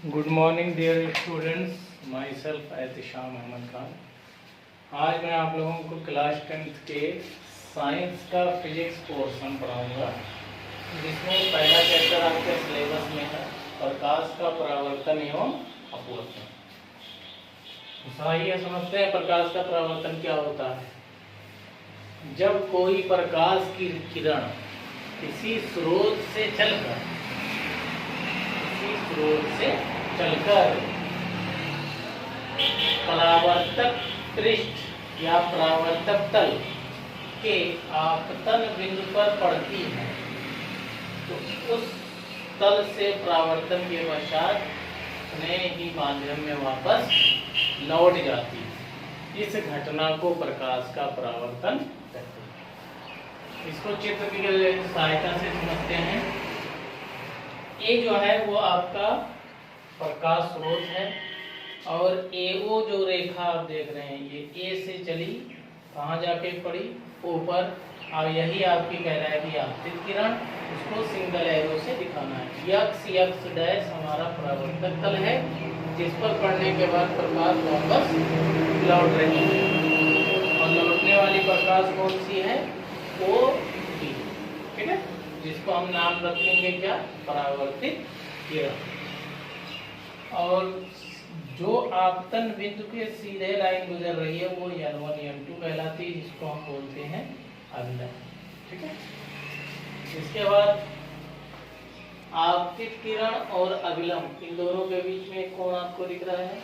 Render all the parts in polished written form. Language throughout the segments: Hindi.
Good morning dear students, myself Ehtisham Ahmad Khan. आज मैं आप लोगों को क्लास 10th के साइंस का फिजिक्स पोर्शन पढ़ाऊंगा, जिसमें पहला चैप्टर आपके सिलेबस में है प्रकाश का परावर्तन एवं अपवर्तन। आइए समझते हैं प्रकाश का परावर्तन क्या होता है। जब कोई प्रकाश की किरण किसी स्रोत से चलकर परावर्तक पृष्ठ या परावर्तक तल के आपतन बिंदु पर पड़ती है, तो उस तल से परावर्तन के पश्चात अपने ही माध्यम में वापस लौट जाती है। इस घटना को प्रकाश का परावर्तन कहते हैं। इसको चित्र की सहायता से समझते हैं। ए जो है वो आपका प्रकाश स्रोत है और एओ जो रेखा आप देख रहे हैं ये ए से चली कहाँ जाके पड़ी, ऊपर। और यही आपकी कह रहा है कि आपतित किरण, उसको सिंगल एरो से दिखाना है। यक्स डैश हमारा परावर्तक तल है, जिस पर पड़ने के बाद प्रकाश वापस लौट रही है। और लौटने वाली प्रकाश कौन सी है? ओ डी, ठीक है, जिसको हम नाम रखेंगे क्या? परावर्तित किरण। और जो आपतन बिंदु के सीधे लाइन गुजर रही है वो n1 n2 कहलाती है, जिसको हम बोलते हैं अभिलंब, ठीक है। इसके बाद आपतित किरण और अभिलंब, इन दोनों के बीच में एक कोण आपको दिख रहा है।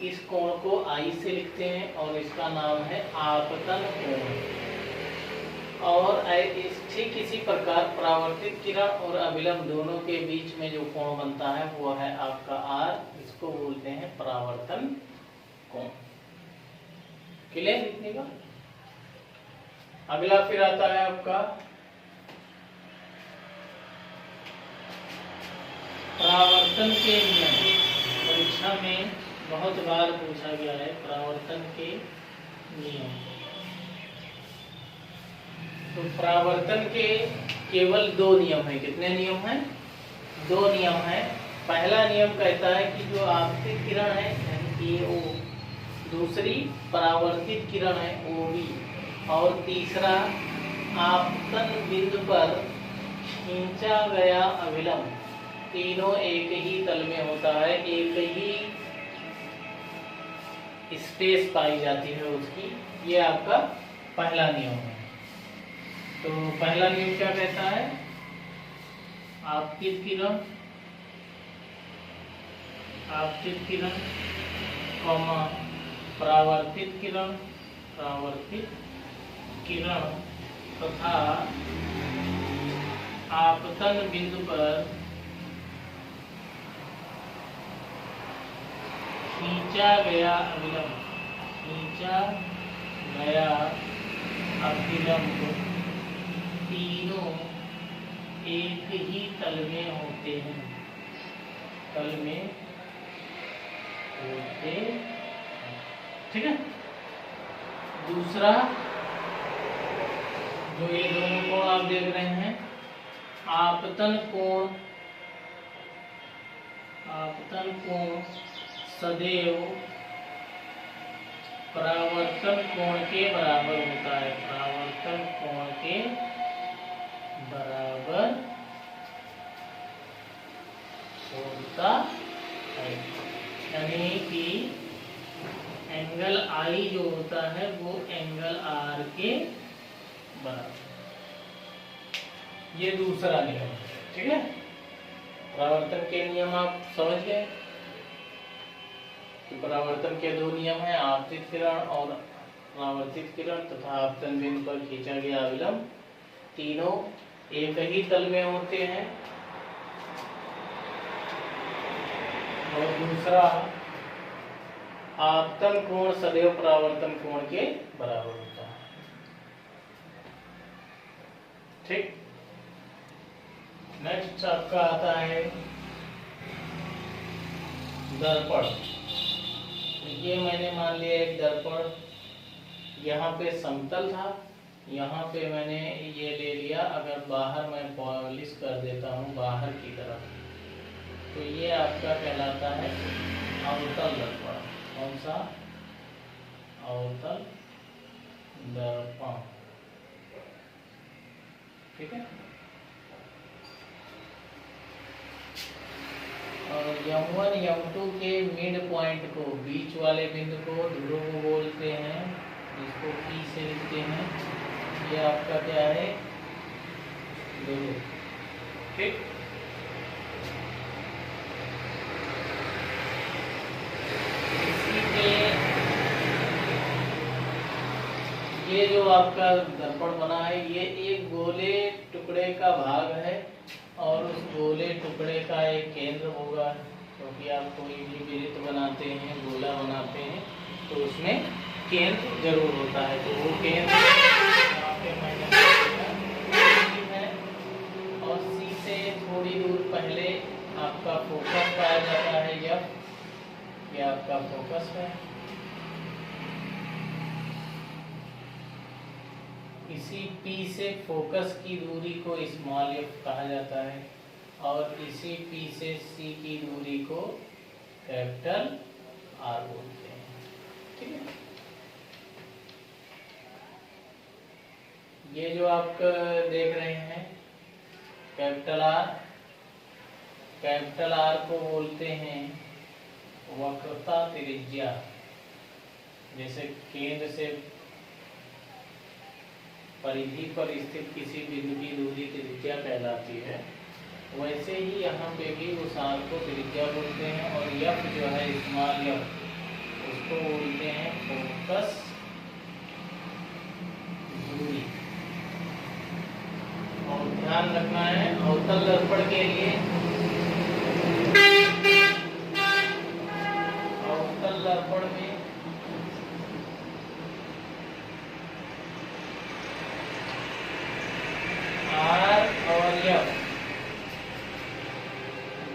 इस कोण को I से लिखते हैं और इसका नाम है आपतन कोण। और ठीक इसी प्रकार परावर्तित किरण और अभिलंब दोनों के बीच में जो कोण बनता है वो है आपका R, इसको बोलते हैं परावर्तन कोण। क्लियर लिखने का। अगला फिर आता है आपका परावर्तन के नियम। परीक्षा में बहुत बार पूछा गया है परावर्तन के नियम। तो परावर्तन के केवल दो नियम हैं। कितने नियम हैं? दो नियम हैं। पहला नियम कहता है कि जो आपतित किरण है AO, दूसरी परावर्तित किरण है OB, और तीसरा आपतन बिंदु पर खींचा गया अभिलंब, तीनों एक ही तल में होता है, एक ही स्पेस पाई जाती है उसकी। ये आपका पहला नियम है। तो पहला नियम क्या कहता है? आपतित किरण कॉमा परावर्तित किरण तथा आपतन बिंदु पर खींचा गया अभिलंब तीनों एक ही तल में होते हैं, ठीक है। दूसरा जो ये दोनों कोण आप देख रहे हैं, आपतन कोण सदैव परावर्तन कोण के बराबर होता है। परावर्तन कोण के बराबर होता है, यानी कि एंगल I जो होता है वो एंगल R के बराबर। ये दूसरा नियम है, ठीक है। परावर्तन के नियम आप समझ गए कि परावर्तन के दो नियम हैं, आपतित किरण और परावर्तित किरण तथा आपतन बिंदु पर खींचा गया अभिलंब, तीनों एक ही तल में होते हैं। और दूसरा आपतन कोण सदैव परावर्तन कोण के बराबर होता है, ठीक। नेक्स्ट आपका आता है दर्पण। ये मैंने मान लिया एक दर्पण, यहाँ पे समतल था, यहाँ पे मैंने ये ले लिया। अगर बाहर मैं पॉलिश कर देता हूँ बाहर की तरफ, तो ये आपका कहलाता है अवतल दर्पण। कौन सा? अवतल दर्पण। ठीक है। और M1 M2 के मिड पॉइंट को, बीच वाले बिंदु को ध्रुव बोलते हैं, जिसको P से लिखते हैं। ये आपका क्या है? ध्रुव। ठीक। इसी के ये जो आपका दर्पण बना है, ये एक गोले टुकड़े का भाग है और उस गोले टुकड़े का एक केंद्र होगा, क्योंकि आप कोई भी वृत्त बनाते हैं, गोला बनाते हैं, तो उसमें केंद्र जरूर होता है। तो वो केंद्र यहाँ पे मैंने है, और सी से थोड़ी दूर पहले आपका फोकस पाया जाता है। ये आपका फोकस है। इसी P से फोकस की दूरी को स्मॉल f कहा जाता है, और इसी P से C की दूरी को कैपिटल R बोलते हैं। ठीक है। ये जो आप देख रहे हैं कैपिटल R को बोलते हैं वक्रता त्रिज्या। जैसे केंद्र से परिधि पर स्थित किसी बिंदु की दूरी त्रिज्या कहलाती है, वैसे ही यहाँ पे भी उस आर को त्रिज्या बोलते हैं। और F जो है स्मॉल f, उसको बोलते हैं फोकस दूरी। और ध्यान रखना है अवतल दर्पण के लिए, अवतल दर्पण में R और F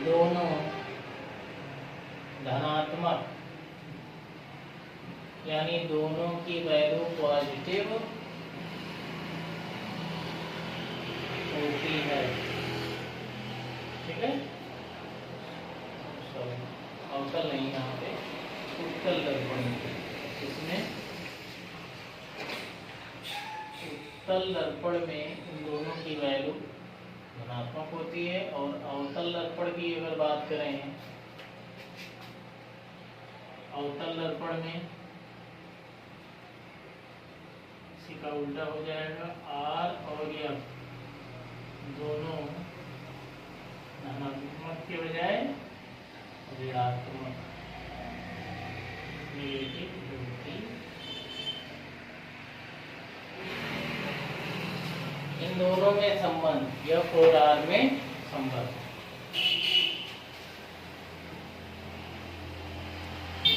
दोनों धनात्मक, यानी दोनों की वैल्यू पॉजिटिव होती है। ठीक है। अवतल नहीं, यहाँ पे उत्तल दर्पण। इसमें उत्तल दर्पण में इन दोनों की वैल्यू धनात्मक होती है। और अवतल दर्पण की अगर बात करें, अवतल दर्पण में इसी का उल्टा हो जाएगा, R और F दोनों धनात्मक के बजाय ऋणात्मक नेगेटिव होती। इन दोनों में संबंध, F और R में संबंध।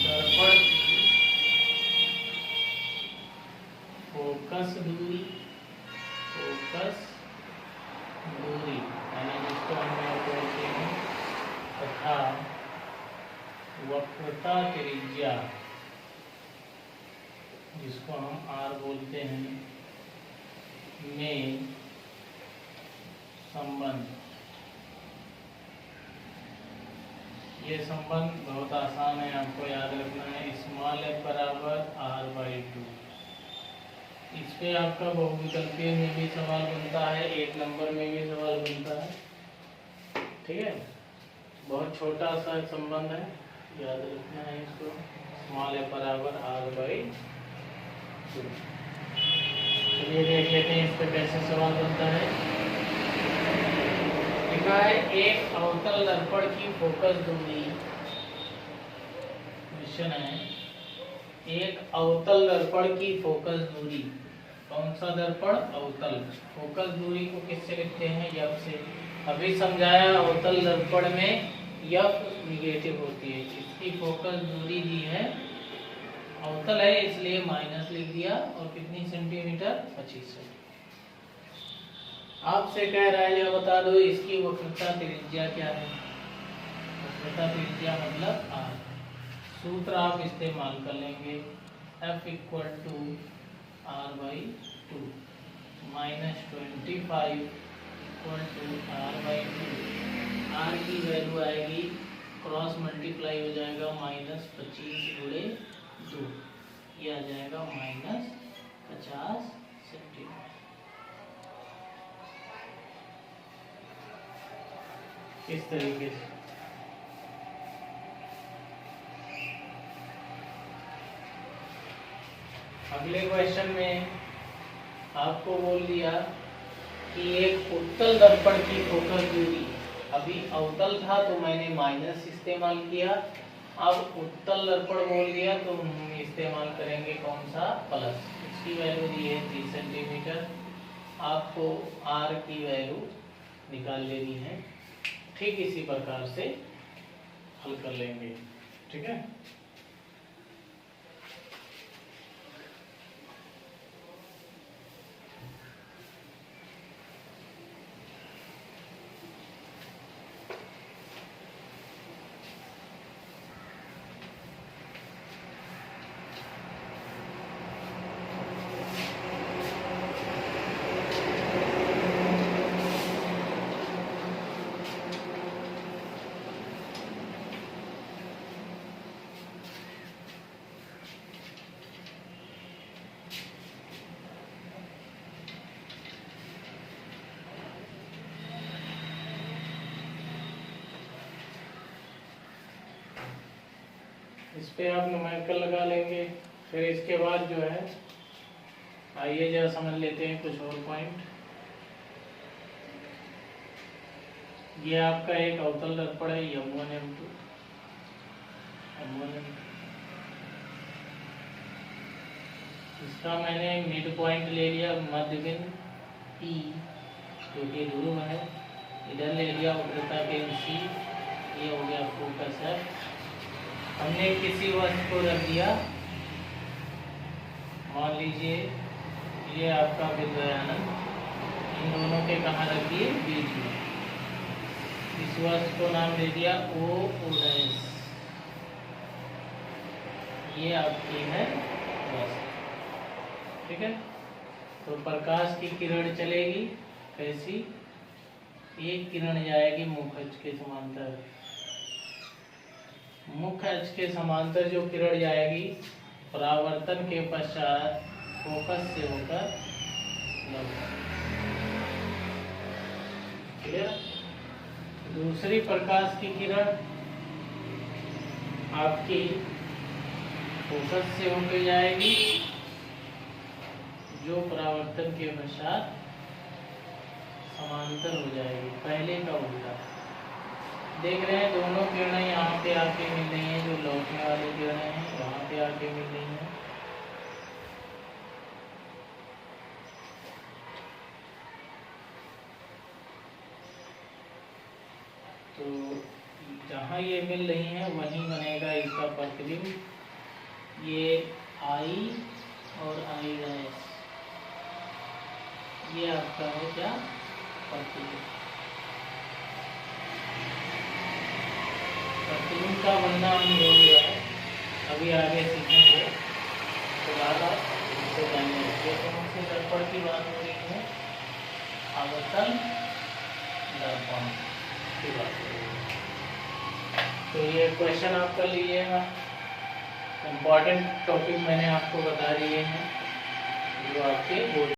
दर्पण फोकस दूरी, यानी जिसको हम बोलते हैं, तथा वक्रता त्रिज्या, जिसको हम R बोलते हैं, में संबंध। ये संबंध बहुत आसान है, आपको याद रखना है। स्मॉल f बराबर R/2। इस पे आपका बहुविकल्पीय में भी सवाल बनता है, 1 नंबर में भी सवाल बनता है। ठीक है। बहुत छोटा सा संबंध है, याद रखना है इसको। स्मॉल f बराबर R/2। चलिए देख लेते हैं इस पे कैसे सवाल बनता है। लिखा है एक अवतल दर्पण की फोकस दूरी, क्वेश्चन है, एक अवतल दर्पण की फोकस दूरी। कौन सा दर्पण? अवतल। फोकस दूरी को किससे लिखते हैं? F से। अभी समझाया अवतल दर्पण में F निगेटिव होती है। इसकी फोकस दूरी दी है, अवतल है इसलिए माइनस लिख दिया। और कितनी सेंटीमीटर? 25 सेंटीमीटर। आपसे कह रहा है, यह बता दो इसकी वक्रता त्रिज्या क्या है। वक्रता त्रिज्या मतलब R। सूत्र आप इस्तेमाल कर लेंगे, F = R/2 -25 = R/2 आर की वैल्यू आएगी, क्रॉस मल्टीप्लाई हो जाएगा -25/2, ये आ जाएगा -50 सेंटीमीटर। इस तरीके से अगले क्वेश्चन में आपको बोल दिया कि एक उत्तल दर्पण की फोकस दूरी, अभी अवतल था तो मैंने माइनस इस्तेमाल किया, अब उत्तल दर्पण बोल दिया तो हम इस्तेमाल करेंगे कौन सा, प्लस। इसकी वैल्यू दी है 3 सेंटीमीटर। आपको आर की वैल्यू निकाल लेनी है, ठीक इसी प्रकार से हल कर लेंगे, ठीक है। इस पे आप न्यूमेरिकल लगा लेंगे। फिर इसके बाद जो है, आइए जरा समझ लेते हैं कुछ और पॉइंट। ये आपका एक अवतल दर्पण है M1 M2 M1 M2। इसका मैंने मिड पॉइंट ले लिया, मध्य बिंदु P जो कि ध्रुव है, इधर ले लिया वक्रता केंद्र C, ये हो गया फोकस है। हमने किसी वस्तु को रख दिया, मान लीजिए ये आपका बिंदु है अनंत, इन दोनों के कहाँ रख दिए, बीच में। इस वस्तु को नाम दे दिया O O', ये आपकी है वस्तु, ठीक है। तो प्रकाश की किरण चलेगी कैसी, एक किरण जाएगी मुख्य अक्ष के समांतर, मुख्य अक्ष के समांतर जो किरण जाएगी, परावर्तन के पश्चात फोकस से होकर क्लियर। दूसरी प्रकाश की किरण आपकी फोकस से होकर जाएगी, जो परावर्तन के पश्चात समांतर हो जाएगी, पहले का उल्टा। देख रहे हैं दोनों किरणें यहाँ पे आके मिल रही हैं, जो लौटने वाली किरणें हैं वहाँ पे आके मिल रही हैं। तो जहाँ ये मिल रही हैं वहीं बनेगा इसका प्रतिबिंब, ये I और I', ये आपका है क्या, प्रतिबिंब। प्रतिबिंब का बनना हम हो गया है, अभी आगे सीखेंगे तो ज़्यादा इससे जानेंगे। तो हमसे दर्पण की बात हो रही है, अवतल दर्पण की बात हो रही है। तो ये क्वेश्चन आप कर लीजिएगा, इम्पॉर्टेंट टॉपिक मैंने आपको बता दिए हैं जो आपके बोर्ड